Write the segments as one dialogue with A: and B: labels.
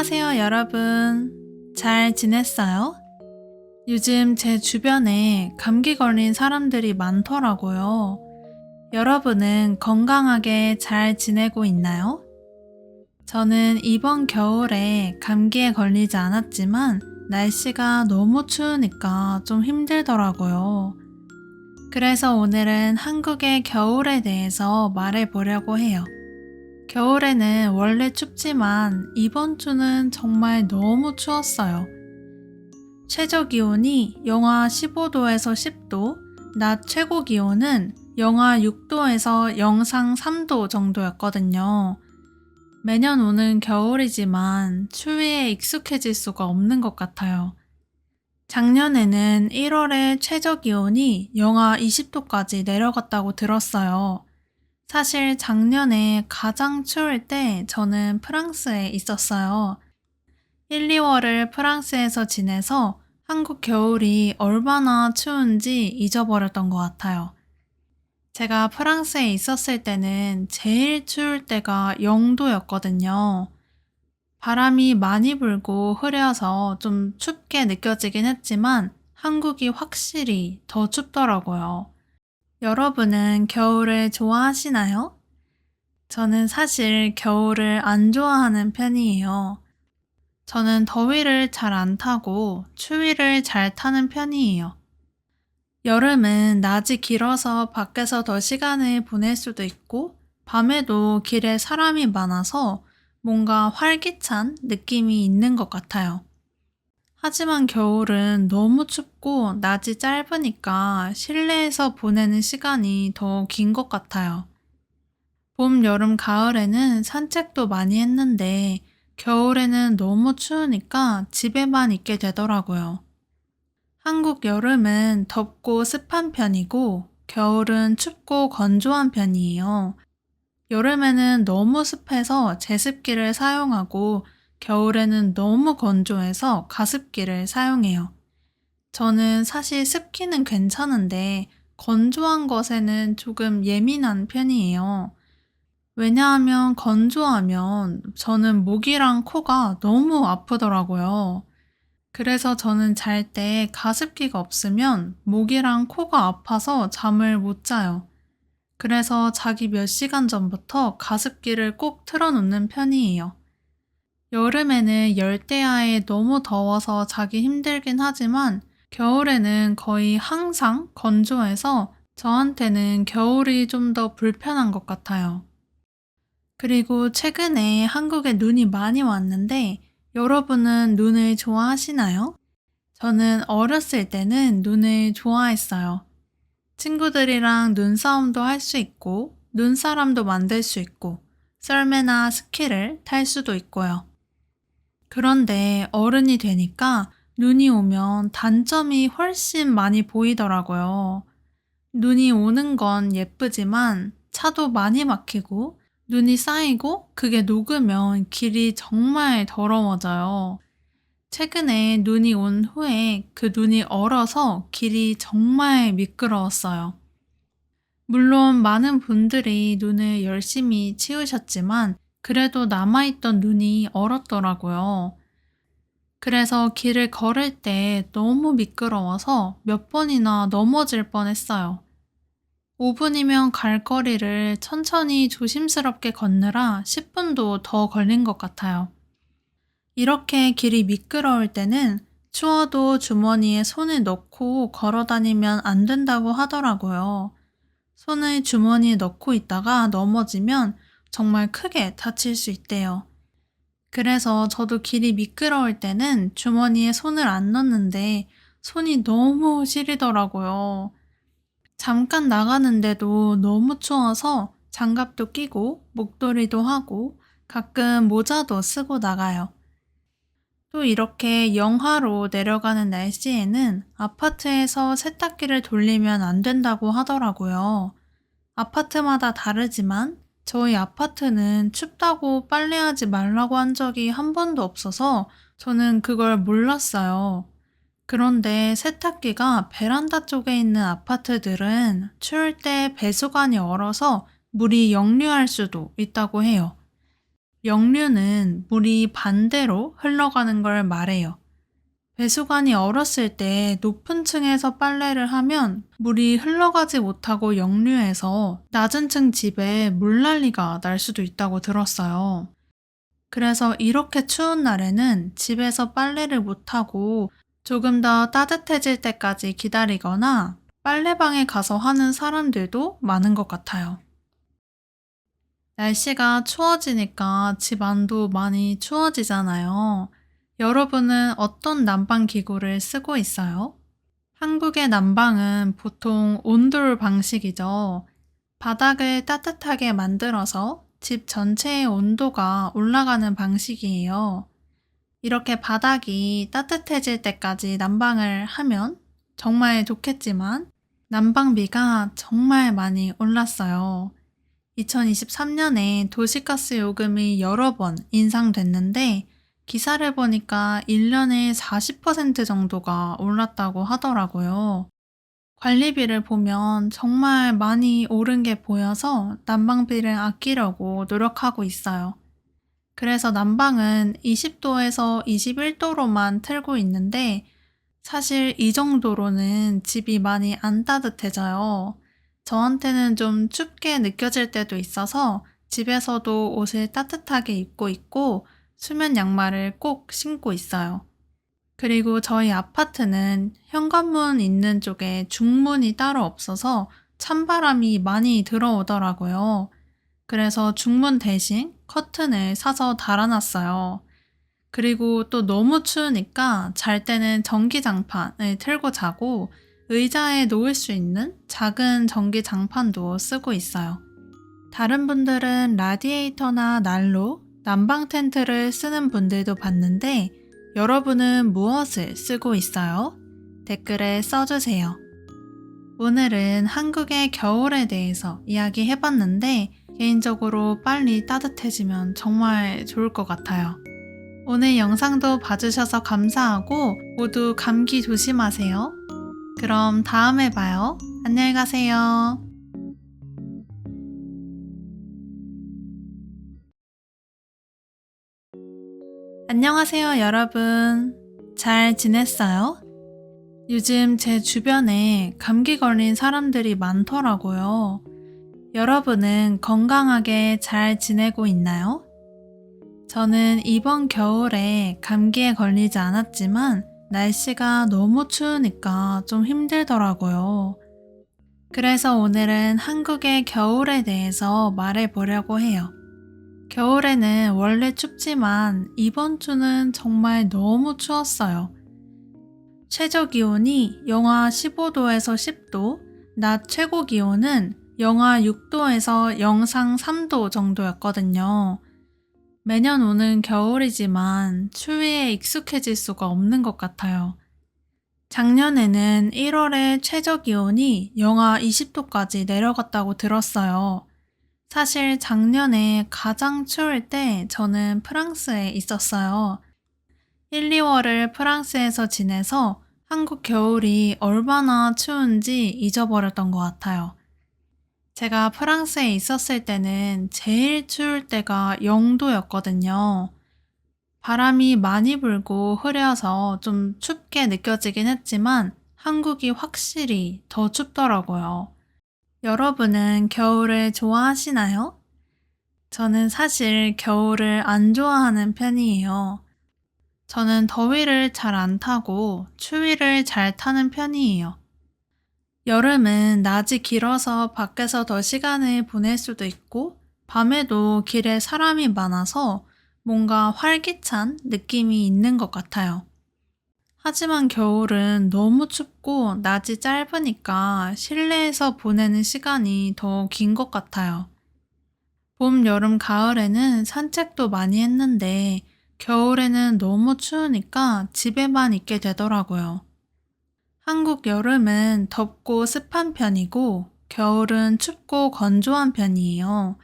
A: 안녕하세요, 여러분. 잘 지냈어요? 요즘 제 주변에 감기 걸린 사람들이 많더라고요. 여러분은 건강하게 잘 지내고 있나요? 저는 이번 겨울에 감기에 걸리지 않았지만 날씨가 너무 추우니까 좀 힘들더라고요. 그래서 오늘은 한국의 겨울에 대해서 말해보려고 해요. 겨울에는 원래 춥지만 이번 주는 정말 너무 추웠어요. 최저 기온이 영하 15도에서 10도, 낮 최고 기온은 영하 6도에서 영상 3도 정도였거든요. 매년 오는 겨울이지만 추위에 익숙해질 수가 없는 것 같아요. 작년에는 1월에 최저 기온이 영하 20도까지 내려갔다고 들었어요. 사실 작년에 가장 추울 때 저는 프랑스에 있었어요. 1, 2월을 프랑스에서 지내서 한국 겨울이 얼마나 추운지 잊어버렸던 것 같아요. 제가 프랑스에 있었을 때는 제일 추울 때가 0도였거든요. 바람이 많이 불고 흐려서 좀 춥게 느껴지긴 했지만 한국이 확실히 더 춥더라고요. 여러분은 겨울을 좋아하시나요? 저는 사실 겨울을 안 좋아하는 편이에요. 저는 더위를 잘 안 타고 추위를 잘 타는 편이에요. 여름은 낮이 길어서 밖에서 더 시간을 보낼 수도 있고, 밤에도 길에 사람이 많아서 뭔가 활기찬 느낌이 있는 것 같아요. 하지만 겨울은 너무 춥고 낮이 짧으니까 실내에서 보내는 시간이 더 긴 것 같아요. 봄, 여름, 가을에는 산책도 많이 했는데 겨울에는 너무 추우니까 집에만 있게 되더라고요. 한국 여름은 덥고 습한 편이고 겨울은 춥고 건조한 편이에요. 여름에는 너무 습해서 제습기를 사용하고 겨울에는 너무 건조해서 가습기를 사용해요. 저는 사실 습기는 괜찮은데 건조한 것에는 조금 예민한 편이에요. 왜냐하면 건조하면 저는 목이랑 코가 너무 아프더라고요. 그래서 저는 잘 때 가습기가 없으면 목이랑 코가 아파서 잠을 못 자요. 그래서 자기 몇 시간 전부터 가습기를 꼭 틀어놓는 편이에요. 여름에는 열대야에 너무 더워서 자기 힘들긴 하지만 겨울에는 거의 항상 건조해서 저한테는 겨울이 좀 더 불편한 것 같아요. 그리고 최근에 한국에 눈이 많이 왔는데 여러분은 눈을 좋아하시나요? 저는 어렸을 때는 눈을 좋아했어요. 친구들이랑 눈싸움도 할 수 있고, 눈사람도 만들 수 있고, 썰매나 스키를 탈 수도 있고요. 그런데 어른이 되니까 눈이 오면 단점이 훨씬 많이 보이더라고요. 눈이 오는 건 예쁘지만 차도 많이 막히고 눈이 쌓이고 그게 녹으면 길이 정말 더러워져요. 최근에 눈이 온 후에 그 눈이 얼어서 길이 정말 미끄러웠어요. 물론 많은 분들이 눈을 열심히 치우셨지만 그래도 남아있던 눈이 얼었더라고요. 그래서 길을 걸을 때 너무 미끄러워서 몇 번이나 넘어질 뻔했어요. 5분이면 갈 거리를 천천히 조심스럽게 걷느라 10분도 더 걸린 것 같아요. 이렇게 길이 미끄러울 때는 추워도 주머니에 손을 넣고 걸어 다니면 안 된다고 하더라고요. 손을 주머니에 넣고 있다가 넘어지면 정말 크게 다칠 수 있대요. 그래서 저도 길이 미끄러울 때는 주머니에 손을 안 넣는데 손이 너무 시리더라고요. 잠깐 나가는데도 너무 추워서 장갑도 끼고 목도리도 하고 가끔 모자도 쓰고 나가요. 또 이렇게 영하로 내려가는 날씨에는 아파트에서 세탁기를 돌리면 안 된다고 하더라고요. 아파트마다 다르지만 저희 아파트는 춥다고 빨래하지 말라고 한 적이 한 번도 없어서 저는 그걸 몰랐어요. 그런데 세탁기가 베란다 쪽에 있는 아파트들은 추울 때 배수관이 얼어서 물이 역류할 수도 있다고 해요. 역류는 물이 반대로 흘러가는 걸 말해요. 배수관이 얼었을 때 높은 층에서 빨래를 하면 물이 흘러가지 못하고 역류해서 낮은 층 집에 물난리가 날 수도 있다고 들었어요. 그래서 이렇게 추운 날에는 집에서 빨래를 못하고 조금 더 따뜻해질 때까지 기다리거나 빨래방에 가서 하는 사람들도 많은 것 같아요. 날씨가 추워지니까 집 안도 많이 추워지잖아요. 여러분은 어떤 난방 기구를 쓰고 있어요? 한국의 난방은 보통 온돌 방식이죠. 바닥을 따뜻하게 만들어서 집 전체의 온도가 올라가는 방식이에요. 이렇게 바닥이 따뜻해질 때까지 난방을 하면 정말 좋겠지만 난방비가 정말 많이 올랐어요. 2023년에 도시가스 요금이 여러 번 인상됐는데 기사를 보니까 1년에 40% 정도가 올랐다고 하더라고요. 관리비를 보면 정말 많이 오른 게 보여서 난방비를 아끼려고 노력하고 있어요. 그래서 난방은 20도에서 21도로만 틀고 있는데 사실 이 정도로는 집이 많이 안 따뜻해져요. 저한테는 좀 춥게 느껴질 때도 있어서 집에서도 옷을 따뜻하게 입고 있고 수면 양말을 꼭 신고 있어요. 그리고 저희 아파트는 현관문 있는 쪽에 중문이 따로 없어서 찬바람이 많이 들어오더라고요. 그래서 중문 대신 커튼을 사서 달아놨어요. 그리고 또 너무 추우니까 잘 때는 전기장판을 틀고 자고 의자에 놓을 수 있는 작은 전기장판도 쓰고 있어요. 다른 분들은 라디에이터나 난로, 난방 텐트를 쓰는 분들도 봤는데 여러분은 무엇을 쓰고 있어요? 댓글에 써주세요. 오늘은 한국의 겨울에 대해서 이야기해봤는데 개인적으로 빨리 따뜻해지면 정말 좋을 것 같아요. 오늘 영상도 봐주셔서 감사하고 모두 감기 조심하세요. 그럼 다음에 봐요. 안녕히 가세요. 안녕하세요, 여러분. 잘 지냈어요? 요즘 제 주변에 감기 걸린 사람들이 많더라고요. 여러분은 건강하게 잘 지내고 있나요? 저는 이번 겨울에 감기에 걸리지 않았지만 날씨가 너무 추우니까 좀 힘들더라고요. 그래서 오늘은 한국의 겨울에 대해서 말해보려고 해요. 겨울에는 원래 춥지만 이번 주는 정말 너무 추웠어요. 최저 기온이 영하 15도에서 10도, 낮 최고 기온은 영하 6도에서 영상 3도 정도였거든요. 매년 오는 겨울이지만 추위에 익숙해질 수가 없는 것 같아요. 작년에는 1월에 최저 기온이 영하 20도까지 내려갔다고 들었어요. 사실 작년에 가장 추울 때 저는 프랑스에 있었어요. 1, 2월을 프랑스에서 지내서 한국 겨울이 얼마나 추운지 잊어버렸던 것 같아요. 제가 프랑스에 있었을 때는 제일 추울 때가 0도였거든요. 바람이 많이 불고 흐려서 좀 춥게 느껴지긴 했지만 한국이 확실히 더 춥더라고요. 여러분은 겨울을 좋아하시나요? 저는 사실 겨울을 안 좋아하는 편이에요. 저는 더위를 잘 안 타고 추위를 잘 타는 편이에요. 여름은 낮이 길어서 밖에서 더 시간을 보낼 수도 있고 밤에도 길에 사람이 많아서 뭔가 활기찬 느낌이 있는 것 같아요. 하지만 겨울은 너무 춥고 낮이 짧으니까 실내에서 보내는 시간이 더 긴 것 같아요. 봄, 여름, 가을에는 산책도 많이 했는데 겨울에는 너무 추우니까 집에만 있게 되더라고요. 한국 여름은 덥고 습한 편이고 겨울은 춥고 건조한 편이에요.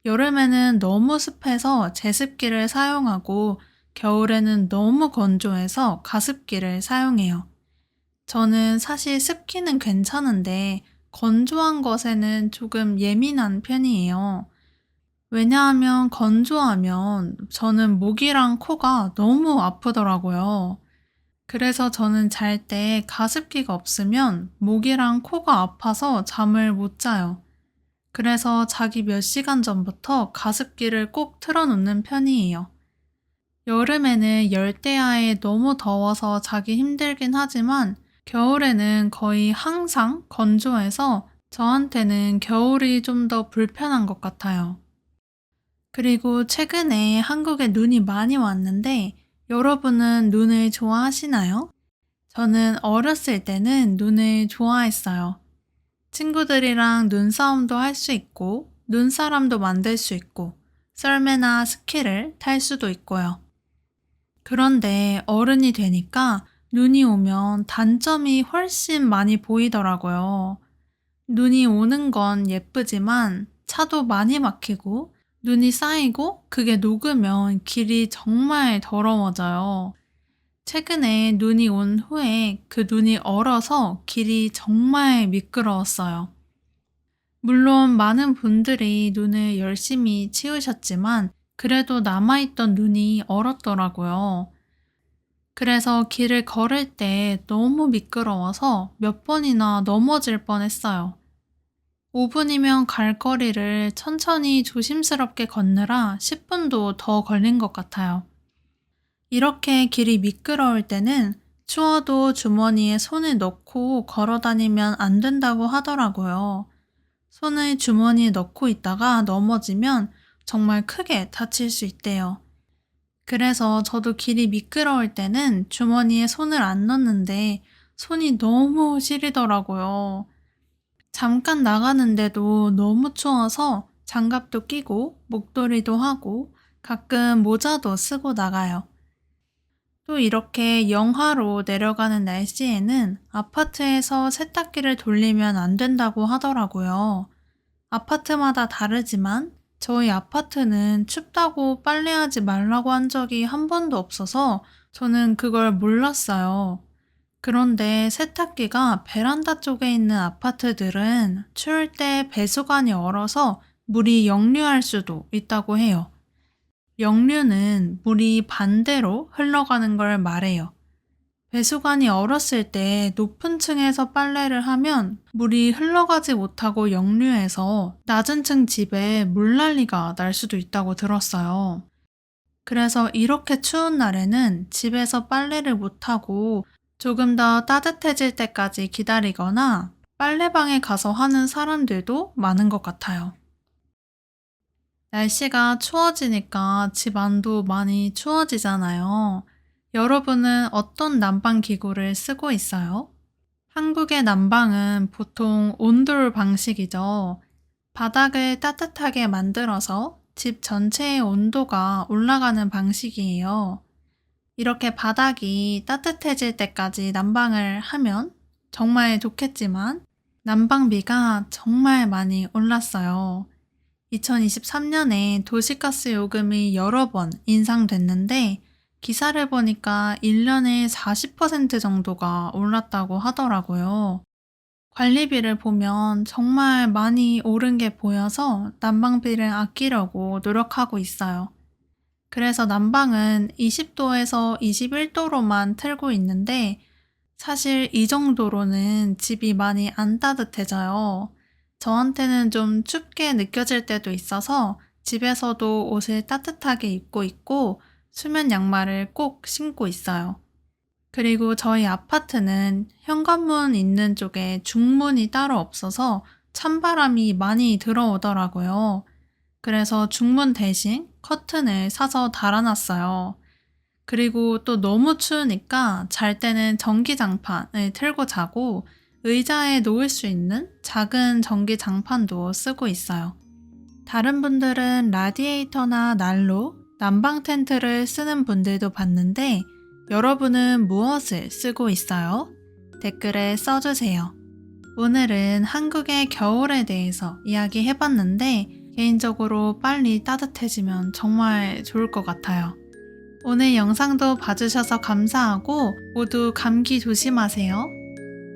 A: 여름에는 너무 습해서 제습기를 사용하고 겨울에는 너무 건조해서 가습기를 사용해요. 저는 사실 습기는 괜찮은데 건조한 것에는 조금 예민한 편이에요. 왜냐하면 건조하면 저는 목이랑 코가 너무 아프더라고요. 그래서 저는 잘 때 가습기가 없으면 목이랑 코가 아파서 잠을 못 자요. 그래서 자기 몇 시간 전부터 가습기를 꼭 틀어놓는 편이에요. 여름에는 열대야에 너무 더워서 자기 힘들긴 하지만 겨울에는 거의 항상 건조해서 저한테는 겨울이 좀 더 불편한 것 같아요. 그리고 최근에 한국에 눈이 많이 왔는데 여러분은 눈을 좋아하시나요? 저는 어렸을 때는 눈을 좋아했어요. 친구들이랑 눈싸움도 할 수 있고, 눈사람도 만들 수 있고, 썰매나 스키를 탈 수도 있고요. 그런데 어른이 되니까 눈이 오면 단점이 훨씬 많이 보이더라고요. 눈이 오는 건 예쁘지만 차도 많이 막히고 눈이 쌓이고 그게 녹으면 길이 정말 더러워져요. 최근에 눈이 온 후에 그 눈이 얼어서 길이 정말 미끄러웠어요. 물론 많은 분들이 눈을 열심히 치우셨지만 그래도 남아있던 눈이 얼었더라고요. 그래서 길을 걸을 때 너무 미끄러워서 몇 번이나 넘어질 뻔했어요. 5분이면 갈 거리를 천천히 조심스럽게 걷느라 10분도 더 걸린 것 같아요. 이렇게 길이 미끄러울 때는 추워도 주머니에 손을 넣고 걸어 다니면 안 된다고 하더라고요. 손을 주머니에 넣고 있다가 넘어지면 정말 크게 다칠 수 있대요. 그래서 저도 길이 미끄러울 때는 주머니에 손을 안 넣는데 손이 너무 시리더라고요. 잠깐 나가는데도 너무 추워서 장갑도 끼고 목도리도 하고 가끔 모자도 쓰고 나가요. 또 이렇게 영하로 내려가는 날씨에는 아파트에서 세탁기를 돌리면 안 된다고 하더라고요. 아파트마다 다르지만 저희 아파트는 춥다고 빨래하지 말라고 한 적이 한 번도 없어서 저는 그걸 몰랐어요. 그런데 세탁기가 베란다 쪽에 있는 아파트들은 추울 때 배수관이 얼어서 물이 역류할 수도 있다고 해요. 역류는 물이 반대로 흘러가는 걸 말해요. 배수관이 얼었을 때 높은 층에서 빨래를 하면 물이 흘러가지 못하고 역류해서 낮은 층 집에 물난리가 날 수도 있다고 들었어요. 그래서 이렇게 추운 날에는 집에서 빨래를 못하고 조금 더 따뜻해질 때까지 기다리거나 빨래방에 가서 하는 사람들도 많은 것 같아요. 날씨가 추워지니까 집 안도 많이 추워지잖아요. 여러분은 어떤 난방 기구를 쓰고 있어요? 한국의 난방은 보통 온돌 방식이죠. 바닥을 따뜻하게 만들어서 집 전체의 온도가 올라가는 방식이에요. 이렇게 바닥이 따뜻해질 때까지 난방을 하면 정말 좋겠지만 난방비가 정말 많이 올랐어요. 2023년에 도시가스 요금이 여러 번 인상됐는데 기사를 보니까 1년에 40% 정도가 올랐다고 하더라고요. 관리비를 보면 정말 많이 오른 게 보여서 난방비를 아끼려고 노력하고 있어요. 그래서 난방은 20도에서 21도로만 틀고 있는데 사실 이 정도로는 집이 많이 안 따뜻해져요. 저한테는 좀 춥게 느껴질 때도 있어서 집에서도 옷을 따뜻하게 입고 있고 수면 양말을 꼭 신고 있어요. 그리고 저희 아파트는 현관문 있는 쪽에 중문이 따로 없어서 찬바람이 많이 들어오더라고요. 그래서 중문 대신 커튼을 사서 달아놨어요. 그리고 또 너무 추우니까 잘 때는 전기장판을 틀고 자고 의자에 놓을 수 있는 작은 전기장판도 쓰고 있어요. 다른 분들은 라디에이터나 난로, 난방 텐트를 쓰는 분들도 봤는데 여러분은 무엇을 쓰고 있어요? 댓글에 써주세요. 오늘은 한국의 겨울에 대해서 이야기해봤는데 개인적으로 빨리 따뜻해지면 정말 좋을 것 같아요. 오늘 영상도 봐주셔서 감사하고 모두 감기 조심하세요.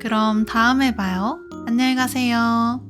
A: 그럼 다음에 봐요. 안녕히 가세요.